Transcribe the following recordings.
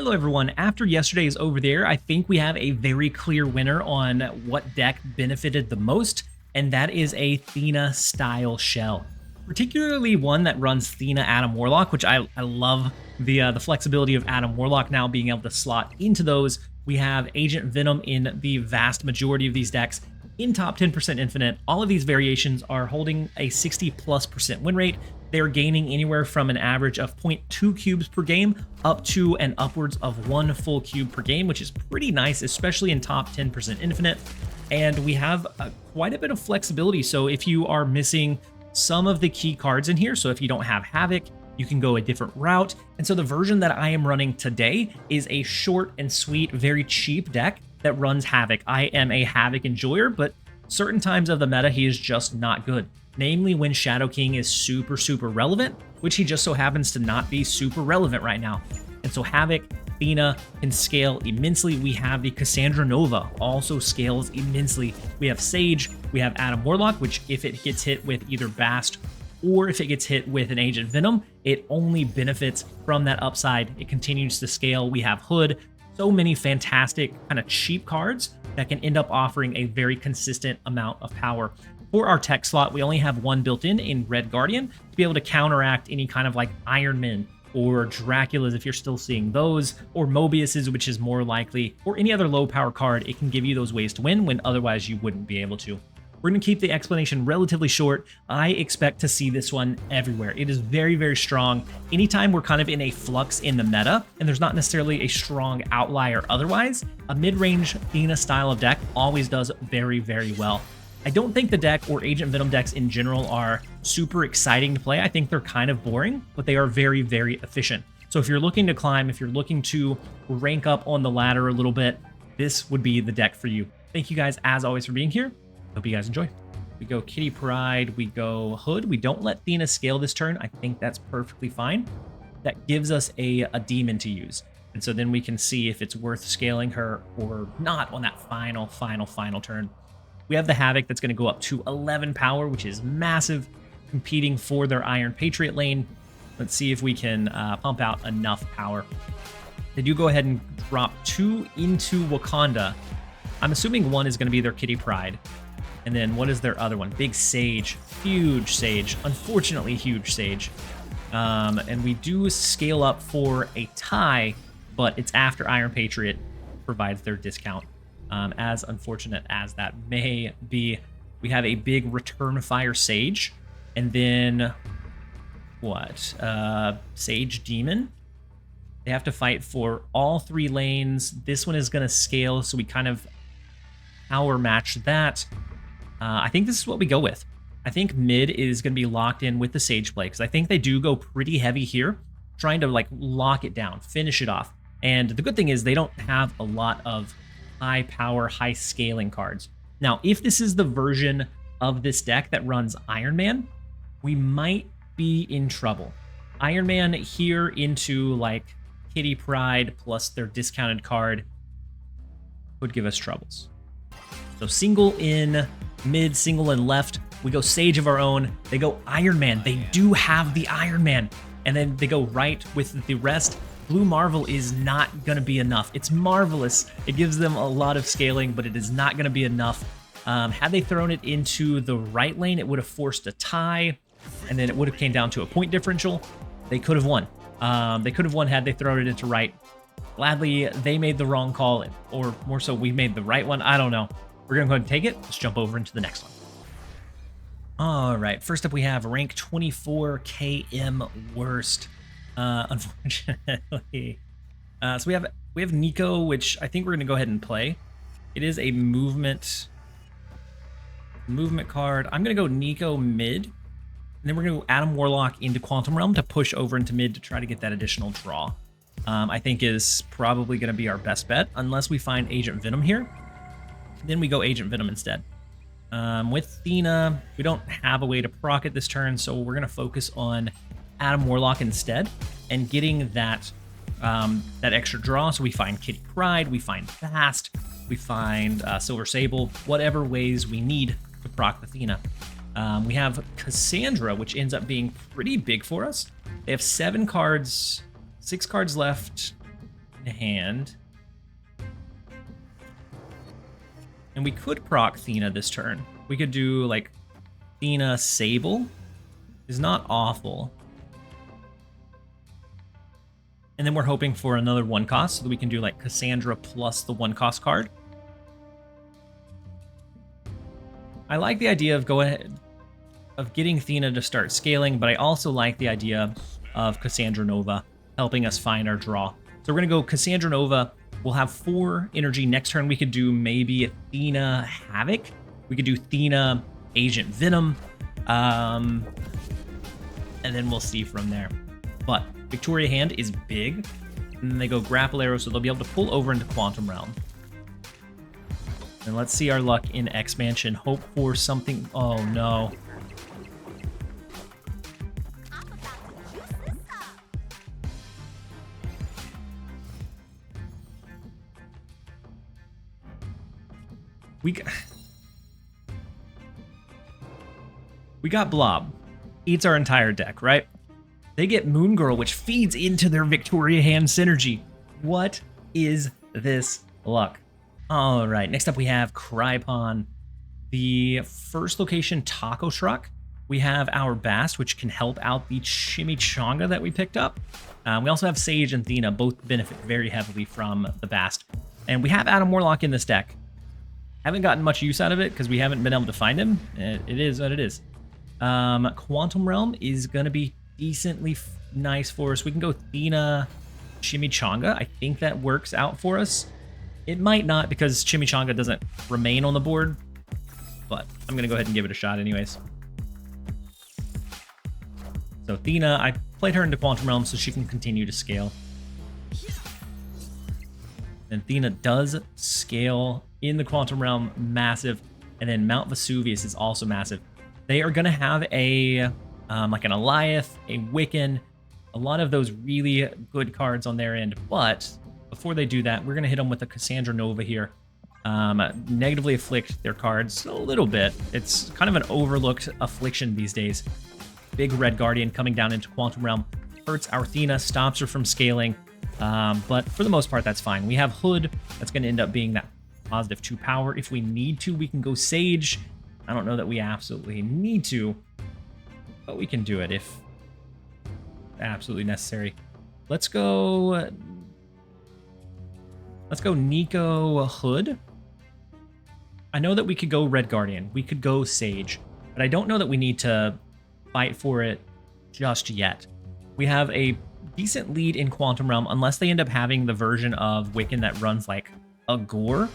Hello everyone, after yesterday's over there, I think we have a very clear winner on what deck benefited the most, and that is a Theena style shell. Particularly one that runs Theena Adam Warlock, which I love the flexibility of Adam Warlock now being able to slot into those. We have Agent Venom in the vast majority of these decks in top 10% infinite. All of these variations are holding a 60+% win rate. They're gaining anywhere from an average of 0.2 cubes per game up to and upwards of 1 full cube per game, which is pretty nice, especially in top 10% infinite. And we have quite a bit of flexibility. So if you are missing some of the key cards in here, so if you don't have Havoc, you can go a different route. And so the version that I am running today is a short and sweet, very cheap deck that runs Havoc. I am a Havoc enjoyer, but certain times of the meta, he is just not good. Namely when Shadow King is super relevant, which he just so happens to not be super relevant right now. And so Havoc, Theena can scale immensely. We have the Cassandra Nova, also scales immensely. We have Sage, we have Adam Warlock, which if it gets hit with either Bast or if it gets hit with an Agent Venom, it only benefits from that upside. It continues to scale. We have Hood, so many fantastic kind of cheap cards that can end up offering a very consistent amount of power. For our tech slot, we only have one built in Red Guardian to be able to counteract any kind of like Iron Man or Draculas if you're still seeing those, or Mobius's, which is more likely, or any other low power card. It can give you those ways to win when otherwise you wouldn't be able to. We're going to keep the explanation relatively short. I expect to see this one everywhere. It is very strong. Anytime we're kind of in a flux in the meta, and there's not necessarily a strong outlier otherwise, a mid-range Theena style of deck always does very well. I don't think the deck or Agent Venom decks in general are super exciting to play. I think they're kind of boring, but they are very efficient. So if you're looking to climb, if you're looking to rank up on the ladder a little bit, this would be the deck for you. Thank you guys as always for being here. Hope you guys enjoy. We go Kitty Pryde, we go Hood. We don't let Theena scale this turn. I think that's perfectly fine. That gives us a demon to use. And so then we can see if it's worth scaling her or not on that final turn. We have the Havoc that's going to go up to 11 power, which is massive, competing for their Iron Patriot lane. Let's see if we can pump out enough power. They do go ahead and drop 2 into Wakanda. I'm assuming one is going to be their Kitty Pryde. And then what is their other one? Big Sage, huge Sage, unfortunately huge Sage. And we do scale up for a tie, but it's after Iron Patriot provides their discount. As unfortunate as that may be, we have a big Return Fire Sage, and then what? Sage Demon. They have to fight for all 3 lanes. This one is going to scale, so we kind of power match that. I think this is what we go with. I think mid is going to be locked in with the Sage play, because I think they do go pretty heavy here, trying to like lock it down, finish it off. And the good thing is they don't have a lot of high power, high scaling cards. Now, if this is the version of this deck that runs Iron Man, we might be in trouble. Iron Man here into like Kitty Pryde plus their discounted card would give us troubles. So single in mid, single in left. We go Sage of our own. They go Iron Man. They do have the Iron Man. And then they go right with the rest. Blue Marvel is not going to be enough. It's marvelous. It gives them a lot of scaling, but it is not going to be enough. Had they thrown it into the right lane, it would have forced a tie, and then it would have came down to a point differential. They could have won. They could have won had they thrown it into right. Gladly, they made the wrong call, or more so, we made the right one. I don't know. We're going to go ahead and take it. Let's jump over into the next one. All right. First up, we have rank 24 KM worst. Unfortunately. So we have Nico, which I think we're going to go ahead and play. It is a movement card. I'm going to go Nico mid, and then we're going to go Adam Warlock into Quantum Realm to push over into mid to try to get that additional draw. I think is probably going to be our best bet, unless we find Agent Venom here. Then we go Agent Venom instead. With Theena, we don't have a way to proc it this turn, so we're going to focus on Adam Warlock instead and getting that that extra draw. So we find Kitty Pryde, we find Fast, we find Silver Sable, whatever ways we need to proc the Theena. We have Cassandra, which ends up being pretty big for us. They have 7 cards, 6 cards left. in hand. And we could proc Theena this turn. We could do like Theena Sable. Is not awful. And then we're hoping for another 1 cost so that we can do like Cassandra plus the 1 cost card. I like the idea of getting Theena to start scaling, but I also like the idea of Cassandra Nova helping us find our draw. So we're gonna go Cassandra Nova. We'll have 4 energy. Next turn we could do maybe Theena Havoc. We could do Theena Agent Venom. And then we'll see from there. But Victoria Hand is big. And then they go Grapple Arrow, so they'll be able to pull over into Quantum Realm. And let's see our luck in Expansion. Hope for something. Oh no. We got Blob. Eats our entire deck, right? They get Moon Girl, which feeds into their Victoria Hand synergy. What is this luck? All right, next up we have Crypon. The first location, Taco Truck. We have our Bast, which can help out the Chimichanga that we picked up. We also have Sage and Theena, both benefit very heavily from the Bast. And we have Adam Warlock in this deck. Haven't gotten much use out of it because we haven't been able to find him. It is what it is. Quantum Realm is going to be decently nice for us. We can go Theena Chimichanga. I think that works out for us. It might not because Chimichanga doesn't remain on the board, but I'm going to go ahead and give it a shot anyways. So Theena, I played her into Quantum Realm so she can continue to scale. And Theena does scale in the Quantum Realm, massive. And then Mount Vesuvius is also massive. They are going to have a like an Eliath, a Wiccan, a lot of those really good cards on their end. But before they do that, we're going to hit them with a Cassandra Nova here. Negatively afflict their cards a little bit. It's kind of an overlooked affliction these days. Big Red Guardian coming down into Quantum Realm. Hurts our Theena, stops her from scaling. But for the most part, that's fine. We have Hood. That's going to end up being that positive 2 power. If we need to, we can go Sage. I don't know that we absolutely need to, but we can do it if absolutely necessary. Let's go Nico Hood. I know that we could go Red Guardian. We could go Sage, but I don't know that we need to fight for it just yet. We have a decent lead in Quantum Realm unless they end up having the version of Wiccan that runs like a Gore.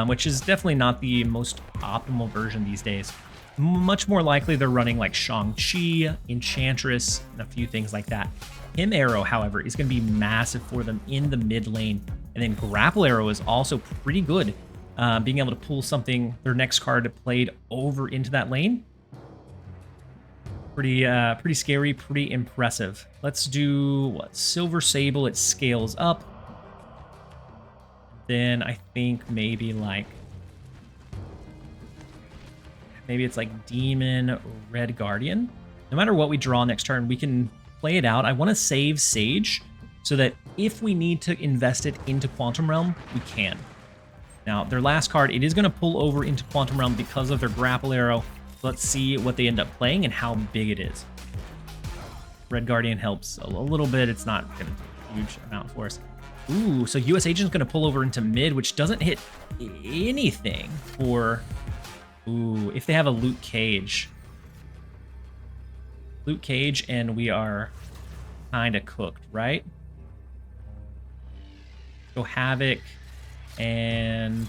Which is definitely not the most optimal version these days. Much more likely they're running like Shang-Chi, Enchantress, and a few things like that. Him Arrow, however, is going to be massive for them in the mid lane. And then Grapple Arrow is also pretty good. Being able to pull something, their next card played over into that lane. Pretty scary, pretty impressive. Let's do what? Silver Sable, it scales up. Then I think maybe it's like Demon Red Guardian. No matter what we draw next turn, we can play it out. I want to save Sage so that if we need to invest it into Quantum Realm, we can. Now, their last card, it is going to pull over into Quantum Realm because of their Grapple Arrow. Let's see what they end up playing and how big it is. Red Guardian helps a little bit. It's not going to do a huge amount for us. Ooh, so US Agent's going to pull over into mid, which doesn't hit anything for... Ooh, if they have a Luke Cage. Luke Cage, and we are kind of cooked, right? Go Havoc, and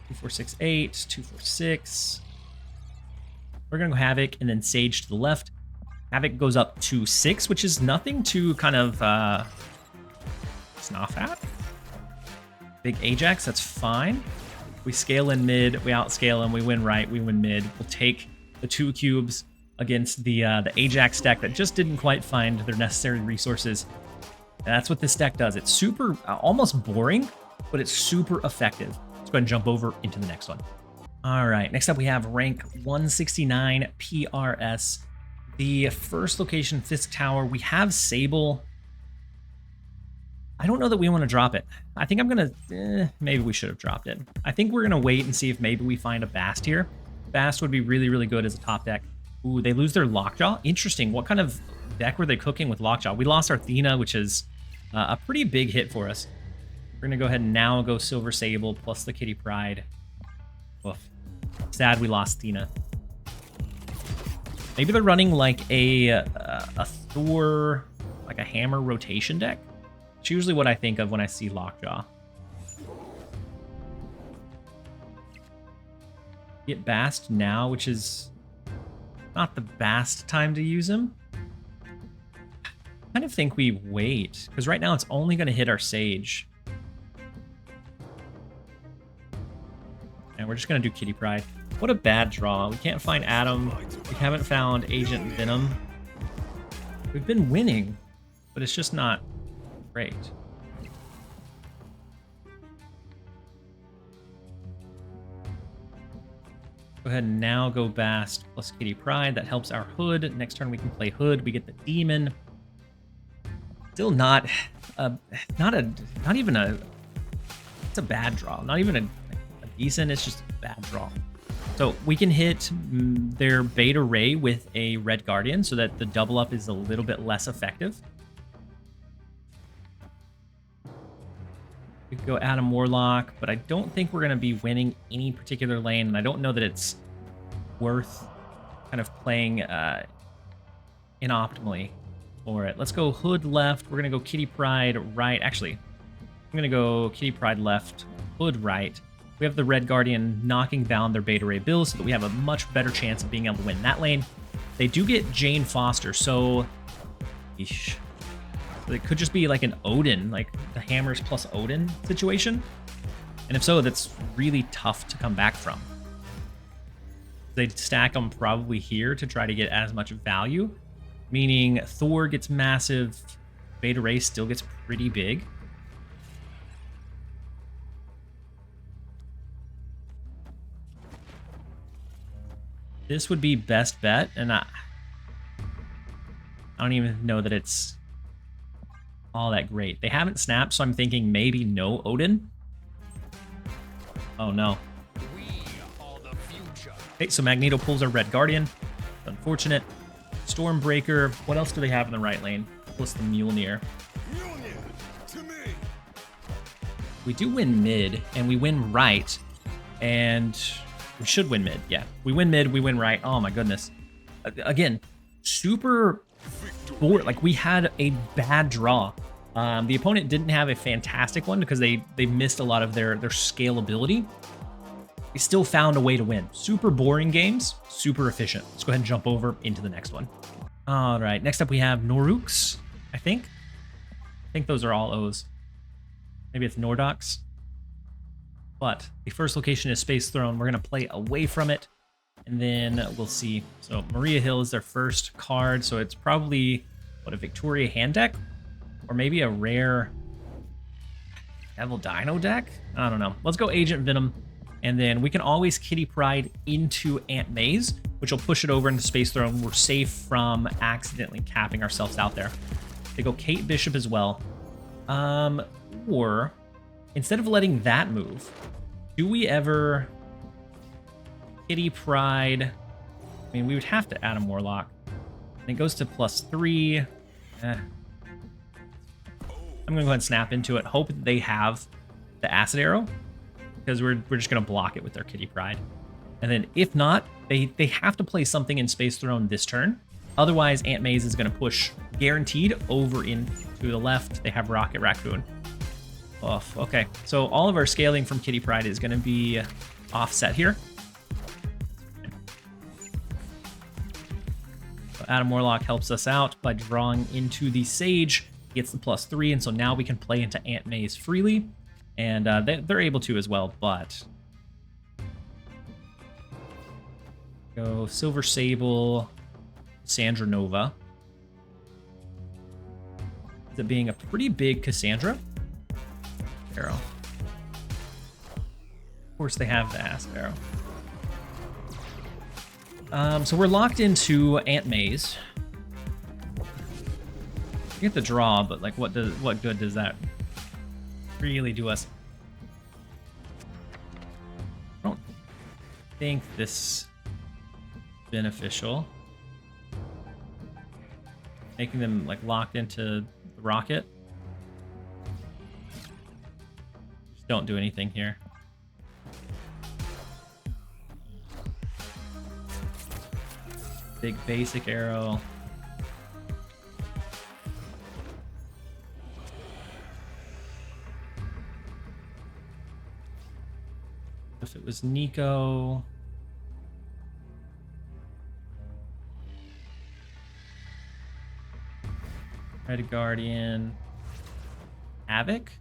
2468, 246. We're going to go Havoc, and then Sage to the left. Havoc goes up to 6, which is nothing to kind of... snuff at. Big Ajax, that's fine. We scale in mid, we outscale him, we win right, we win mid. We'll take the 2 cubes against the Ajax deck that just didn't quite find their necessary resources. And that's what this deck does. It's super, almost boring, but it's super effective. Let's go ahead and jump over into the next one. All right, next up we have rank 169 PRS. The first location, Fisk Tower, we have Sable. I don't know that we want to drop it. I think I'm going to... maybe we should have dropped it. I think we're going to wait and see if maybe we find a Bast here. Bast would be really, really good as a top deck. Ooh, they lose their Lockjaw? Interesting. What kind of deck were they cooking with Lockjaw? We lost our Theena, which is a pretty big hit for us. We're going to go ahead and now go Silver Sable plus the Kitty Pryde. Oof. Sad we lost Theena. Maybe they're running like a Thor, like a hammer rotation deck. It's usually what I think of when I see Lockjaw. Get Bast now, which is not the best time to use him. I kind of think we wait, because right now it's only going to hit our Sage. And we're just going to do Kitty Pryde. What a bad draw. We can't find Adam. We haven't found Agent Venom. We've been winning, but it's just not great. Go ahead and now go Bast plus Kitty Pryde. That helps our Hood. Next turn we can play Hood. We get the Demon. Still not even a... It's a bad draw. Not even a decent. It's just a bad draw. So we can hit their Beta Ray with a Red Guardian so that the double up is a little bit less effective. We could go Adam Warlock, but I don't think we're going to be winning any particular lane, and I don't know that it's worth kind of playing inoptimally for it. Let's go Hood left. We're going to go Kitty Pryde right. Actually, I'm going to go Kitty Pryde left, Hood right. We have the Red Guardian knocking down their Beta Ray Bill so that we have a much better chance of being able to win that lane. They do get Jane Foster, so... Eesh. It could just be like an Odin, like the Hammers plus Odin situation. And if so, that's really tough to come back from. They'd stack them probably here to try to get as much value, meaning Thor gets massive, Beta Ray still gets pretty big. This would be best bet, and I don't even know that it's all that great. They haven't snapped, so I'm thinking maybe no Odin. Oh no. Okay, so Magneto pulls our Red Guardian. Unfortunate. Stormbreaker. What else do they have in the right lane? Plus the Mjolnir. We do win mid, and we win right, and we should win mid. Yeah, we win mid, we win right. Oh my goodness. Again, super bored. Like, we had a bad draw. The opponent didn't have a fantastic one because they missed a lot of their scalability. We still found a way to win. Super boring games, super efficient. Let's go ahead and jump over into the next one. All right, next up we have Noruks, I think. I think those are all O's. Maybe it's Nordox. But the first location is Space Throne. We're going to play away from it, and then we'll see. So Maria Hill is their first card, so it's probably, what, a Victoria hand deck? Or maybe a rare Devil Dino deck? I don't know. Let's go Agent Venom, and then we can always Kitty Pryde into Aunt May's, which will push it over into Space Throne. We're safe from accidentally capping ourselves out there. They go Kate Bishop as well. Or instead of letting that move, do we ever Kitty Pryde? I mean, we would have to Adam Warlock. And it goes to +3. I'm going to go ahead and snap into it. Hope that they have the Acid Arrow, because we're just going to block it with their Kitty Pryde. And then if not, they have to play something in Space Throne this turn. Otherwise, Aunt May's is going to push guaranteed over into the left. They have Rocket Raccoon. Oh, okay. So all of our scaling from Kitty Pryde is going to be offset here. So Adam Warlock helps us out by drawing into the Sage. Gets the +3, and so now we can play into Aunt May's freely. And they're able to as well, but... Go Silver Sable, Cassandra Nova. Ends up being a pretty big Cassandra. Arrow. Of course, they have the Acid Arrow. So we're locked into Aunt May's. You get the draw, but like, what good does that really do us. I don't think this is beneficial. Making them like locked into the rocket. Just don't do anything here. Big basic arrow. If it was Nico. Red Guardian. Havoc.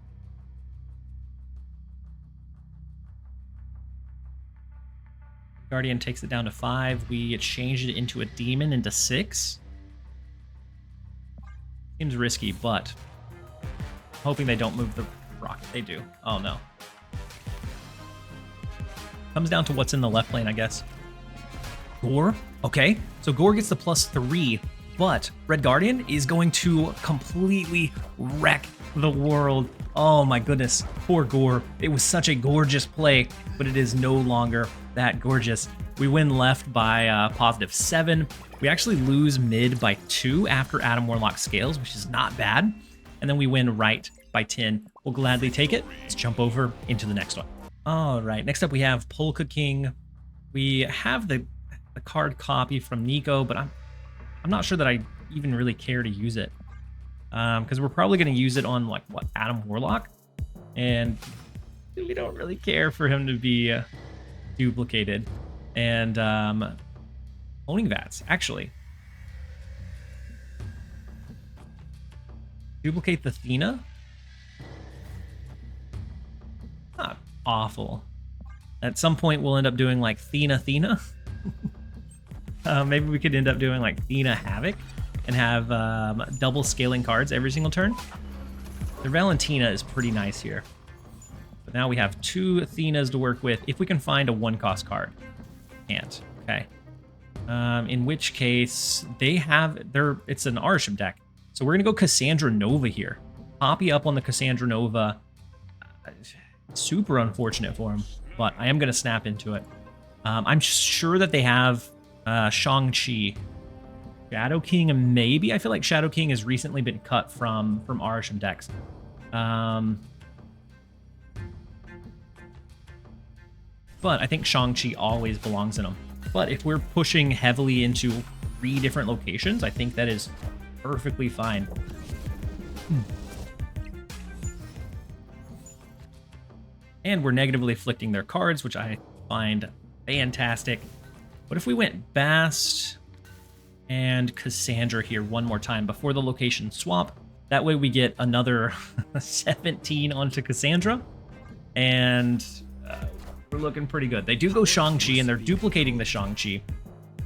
Guardian takes it down to 5. We changed it into a demon into 6. Seems risky, but I'm hoping they don't move the rocket. They do. Oh no. Comes down to what's in the left lane, I guess. Gore. Okay. So Gore gets the +3, but Red Guardian is going to completely wreck the world. Oh my goodness. Poor Gore. It was such a gorgeous play, but it is no longer that gorgeous. We win left by +7. We actually lose mid by 2 after Adam Warlock scales, which is not bad. And then we win right by 10. We'll gladly take it. Let's jump over into the next one. All right, next up we have Polka King. We have the card copy from Nico, but I'm not sure that I even really care to use it. Because we're probably going to use it on like what, Adam Warlock, and we don't really care for him to be duplicated. And owning VATs, actually. Duplicate the Theena. Not awful. At some point we'll end up doing like Theena. Maybe we could end up doing like Theena Havoc and have double scaling cards every single turn. The Valentina is pretty nice here. But now we have 2 Athenas to work with if we can find a 1-cost card. Can't. Okay. In which case they have it's an Arsham deck. So we're gonna go Cassandra Nova here. Copy up on the Cassandra Nova. Super unfortunate for him, but I am gonna snap into it. I'm sure that they have Shang-Chi. Shadow King, maybe. I feel like Shadow King has recently been cut from Arsham decks. But I think Shang-Chi always belongs in them. But if we're pushing heavily into 3 different locations, I think that is perfectly fine. And we're negatively afflicting their cards, which I find fantastic. What if we went Bast and Cassandra here one more time before the location swap? That way we get another 17 onto Cassandra. And we're looking pretty good. They do go Shang-Chi, and they're duplicating the Shang-Chi.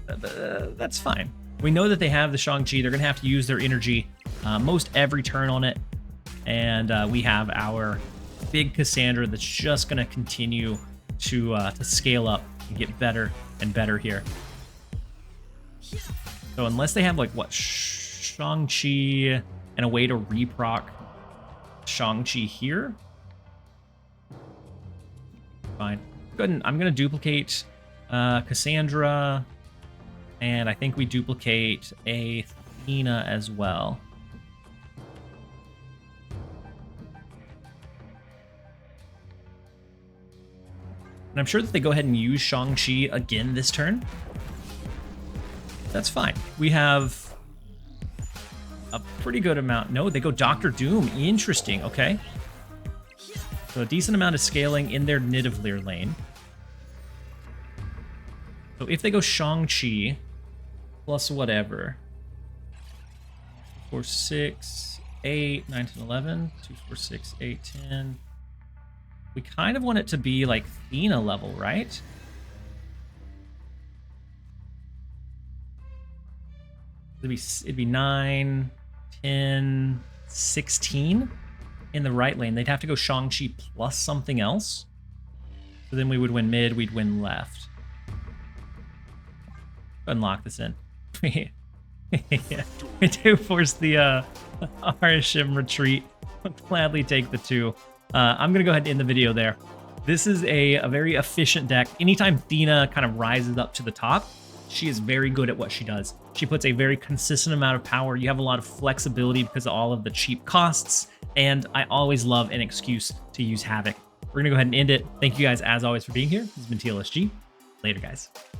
That's fine. We know that they have the Shang-Chi. They're going to have to use their energy most every turn on it. And we have our big Cassandra that's just going to continue to scale up and get better and better here. So unless they have like what, Shang-Chi and a way to reproc Shang-Chi here, fine. Good. I'm gonna duplicate Cassandra, and I think we duplicate a Theena as well. And I'm sure that they go ahead and use Shang-Chi again this turn. That's fine. We have a pretty good amount. No, they go Dr. Doom. Interesting. Okay. So a decent amount of scaling in their Nidavellir lane. So if they go Shang-Chi plus whatever. 4, 6, 8, 9, 10, 11. 2, 4, 6, 8, 10. We kind of want it to be like Theena level, right? It'd be 9, 10, 16 in the right lane. They'd have to go Shang-Chi plus something else. So then we would win mid, we'd win left. Unlock this in. We do force the Arashim retreat. I'll gladly take the 2. I'm going to go ahead and end the video there. This is a very efficient deck. Anytime Theena kind of rises up to the top, she is very good at what she does. She puts a very consistent amount of power. You have a lot of flexibility because of all of the cheap costs, and I always love an excuse to use Havoc. We're going to go ahead and end it. Thank you guys, as always, for being here. This has been TLSG. Later, guys.